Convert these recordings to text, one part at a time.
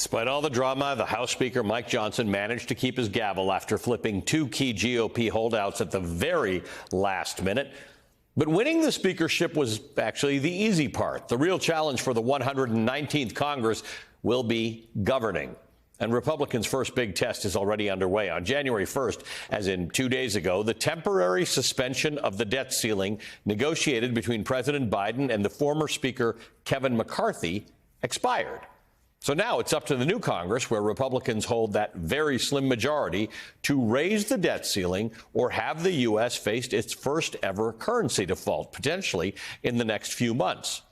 Despite all the drama, the House Speaker Mike Johnson managed to keep his gavel after flipping two key GOP holdouts at the very last minute. But winning the speakership was actually the easy part. The real challenge for the 119th Congress will be governing. And Republicans' first big test is already underway. On January 1st, as in 2 days ago, the temporary suspension of the debt ceiling negotiated between President Biden and the former Speaker Kevin McCarthy expired. So now it's up to the new Congress, where Republicans hold that very slim majority, to raise the debt ceiling or have the U.S. face its first ever currency default, potentially in the next few months.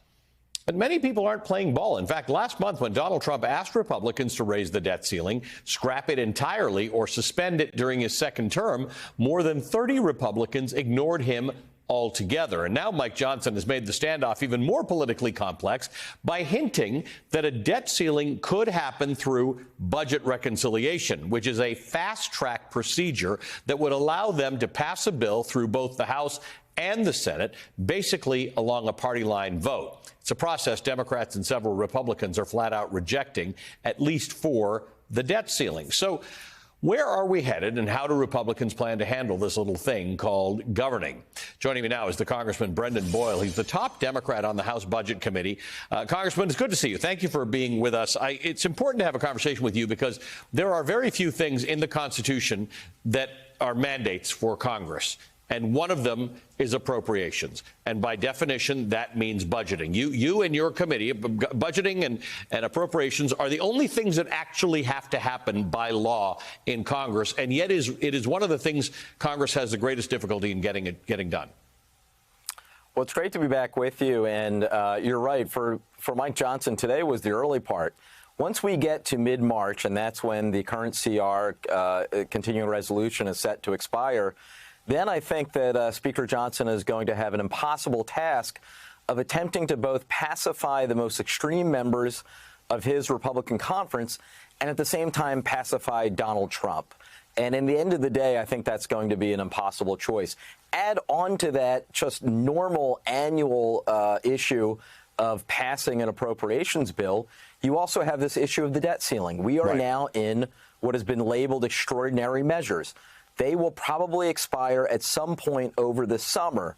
But many people aren't playing ball. In fact, last month, when Donald Trump asked Republicans to raise the debt ceiling, scrap it entirely, or suspend it during his second term, more than 30 Republicans ignored him altogether. And now Mike Johnson has made the standoff even more politically complex by hinting that a debt ceiling could happen through budget reconciliation, which is a fast-track procedure that would allow them to pass a bill through both the House and the Senate, basically along a party line vote. It's a process Democrats and several Republicans are flat out rejecting, at least for the debt ceiling. So where are we headed, and how do Republicans plan to handle this little thing called governing? Joining me now is the Congressman Brendan Boyle. He's the top Democrat on the House Budget Committee. Congressman, it's good to see you. Thank you for being with us. It's important to have a conversation with you because there are very few things in the Constitution that are mandates for Congress. And one of them is appropriations. And by definition, that means budgeting. You and your committee, budgeting and appropriations are the only things that actually have to happen by law in Congress. And yet it is one of the things Congress has the greatest difficulty in getting done. Well, it's great to be back with you. And you're right. For Mike Johnson, today was the early part. Once we get to mid-March, and that's when the current CR, continuing resolution, is set to expire, then I think that Speaker Johnson is going to have an impossible task of attempting to both pacify the most extreme members of his Republican conference and at the same time pacify Donald Trump. And in the end of the day, I think that's going to be an impossible choice. Add on to that just normal annual issue of passing an appropriations bill. You also have this issue of the debt ceiling. We are now in what has been labeled extraordinary measures. They will probably expire at some point over the summer.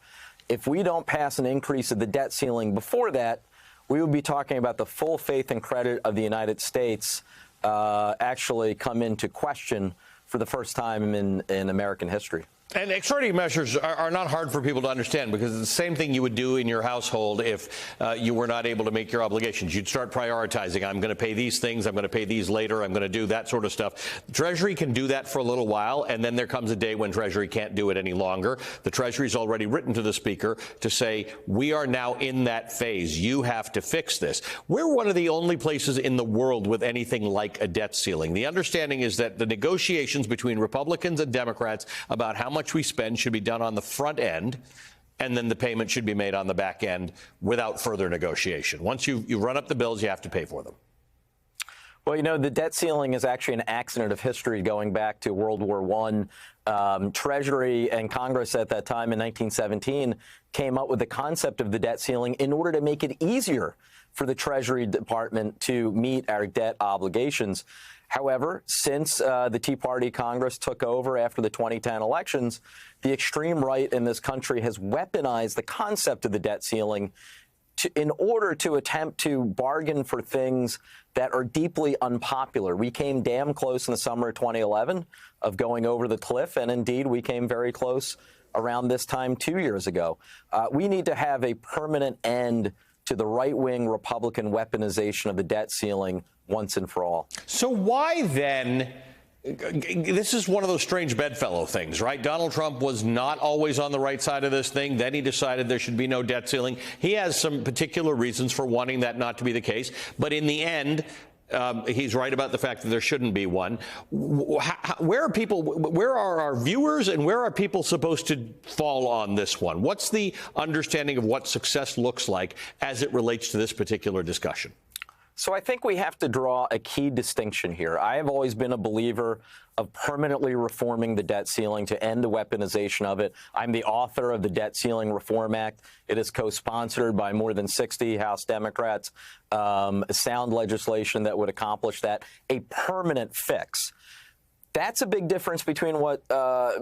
If we don't pass an increase of the debt ceiling before that, we would be talking about the full faith and credit of the United States actually come into question for the first time in American history. And extraordinary measures are not hard for people to understand, because it's the same thing you would do in your household if you were not able to make your obligations. You'd start prioritizing. I'm going to pay these things. I'm going to pay these later. I'm going to do that sort of stuff. Treasury can do that for a little while, and then there comes a day when Treasury can't do it any longer. The Treasury's already written to the Speaker to say, we are now in that phase. You have to fix this. We're one of the only places in the world with anything like a debt ceiling. The understanding is that the negotiations between Republicans and Democrats about how much we spend should be done on the front end, and then the payment should be made on the back end without further negotiation. Once you run up the bills, you have to pay for them. Well, you know, the debt ceiling is actually an accident of history going back to World War I. Treasury and Congress at that time in 1917 came up with the concept of the debt ceiling in order to make it easier for the Treasury Department to meet our debt obligations. However, since the Tea Party Congress took over after the 2010 elections, the extreme right in this country has weaponized the concept of the debt ceiling in order to attempt to bargain for things that are deeply unpopular. We came damn close in the summer of 2011 of going over the cliff, and indeed we came very close around this time 2 years ago. We need to have a permanent end to the right-wing Republican weaponization of the debt ceiling once and for all. So why then? This is one of those strange bedfellow things, right? Donald Trump was not always on the right side of this thing. Then he decided there should be no debt ceiling. He has some particular reasons for wanting that not to be the case. But in the end, he's right about the fact that there shouldn't be one. Where are our viewers, and where are people supposed to fall on this one? What's the understanding of what success looks like as it relates to this particular discussion? So I think we have to draw a key distinction here. I have always been a believer of permanently reforming the debt ceiling to end the weaponization of it. I'm the author of the Debt Ceiling Reform Act. It is co-sponsored by more than 60 House Democrats. Sound legislation that would accomplish that. A permanent fix. That's a big difference between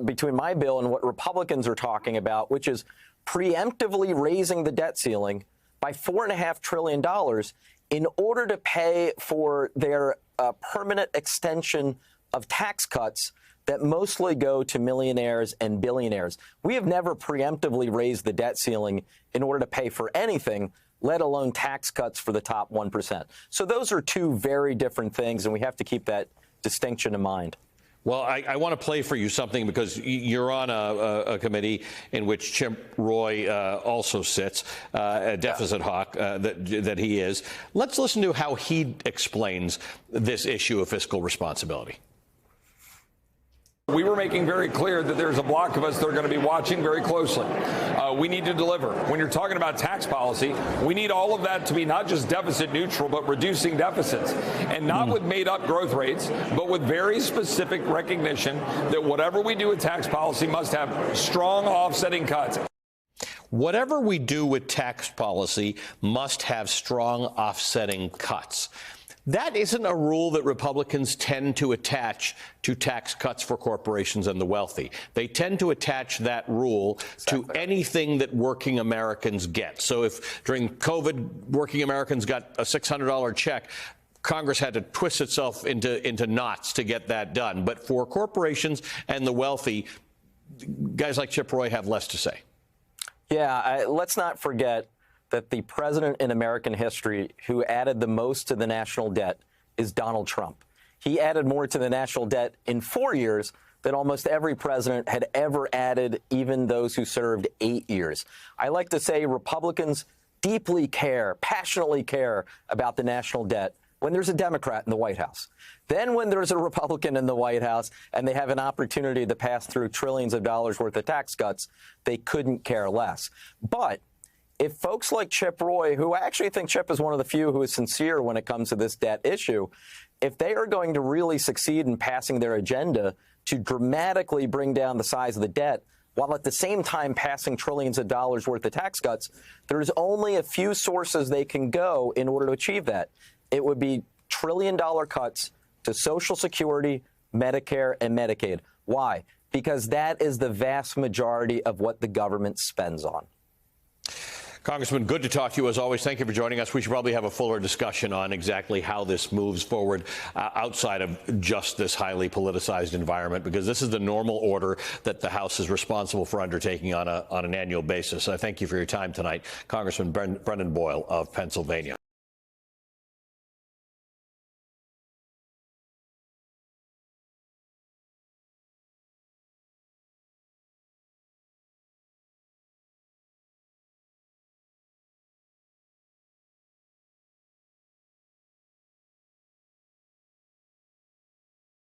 between my bill and what Republicans are talking about, which is preemptively raising the debt ceiling by $4.5 trillion in order to pay for their permanent extension of tax cuts that mostly go to millionaires and billionaires. We have never preemptively raised the debt ceiling in order to pay for anything, let alone tax cuts for the top 1%. So those are two very different things, and we have to keep that distinction in mind. Well, I want to play for you something because you're on a committee in which Chip Roy also sits, a deficit hawk that he is. Let's listen to how he explains this issue of fiscal responsibility. We were making very clear that there's a block of us that are going to be watching very closely. We need to deliver. When you're talking about tax policy, we need all of that to be not just deficit neutral, but reducing deficits. And not with made up growth rates, but with very specific recognition that whatever we do with tax policy must have strong offsetting cuts. Whatever we do with tax policy must have strong offsetting cuts. That isn't a rule that Republicans tend to attach to tax cuts for corporations and the wealthy. They tend to attach that rule to anything that working Americans get. So if during COVID, working Americans got a $600 check, Congress had to twist itself into knots to get that done. But for corporations and the wealthy, guys like Chip Roy have less to say. Yeah, let's not forget that the president in American history who added the most to the national debt is Donald Trump. He added more to the national debt in 4 years than almost every president had ever added, even those who served 8 years. I like to say Republicans deeply care, passionately care about the national debt when there's a Democrat in the White House. Then when there's a Republican in the White House and they have an opportunity to pass through trillions of dollars worth of tax cuts, they couldn't care less. But if folks like Chip Roy, who I actually think Chip is one of the few who is sincere when it comes to this debt issue, if they are going to really succeed in passing their agenda to dramatically bring down the size of the debt, while at the same time passing trillions of dollars worth of tax cuts, there's only a few sources they can go in order to achieve that. It would be trillion-dollar cuts to Social Security, Medicare, and Medicaid. Why? Because that is the vast majority of what the government spends on. Congressman, good to talk to you as always. Thank you for joining us. We should probably have a fuller discussion on exactly how this moves forward outside of just this highly politicized environment, because this is the normal order that the House is responsible for undertaking on an annual basis. I thank you for your time tonight, Congressman Brendan Boyle of Pennsylvania.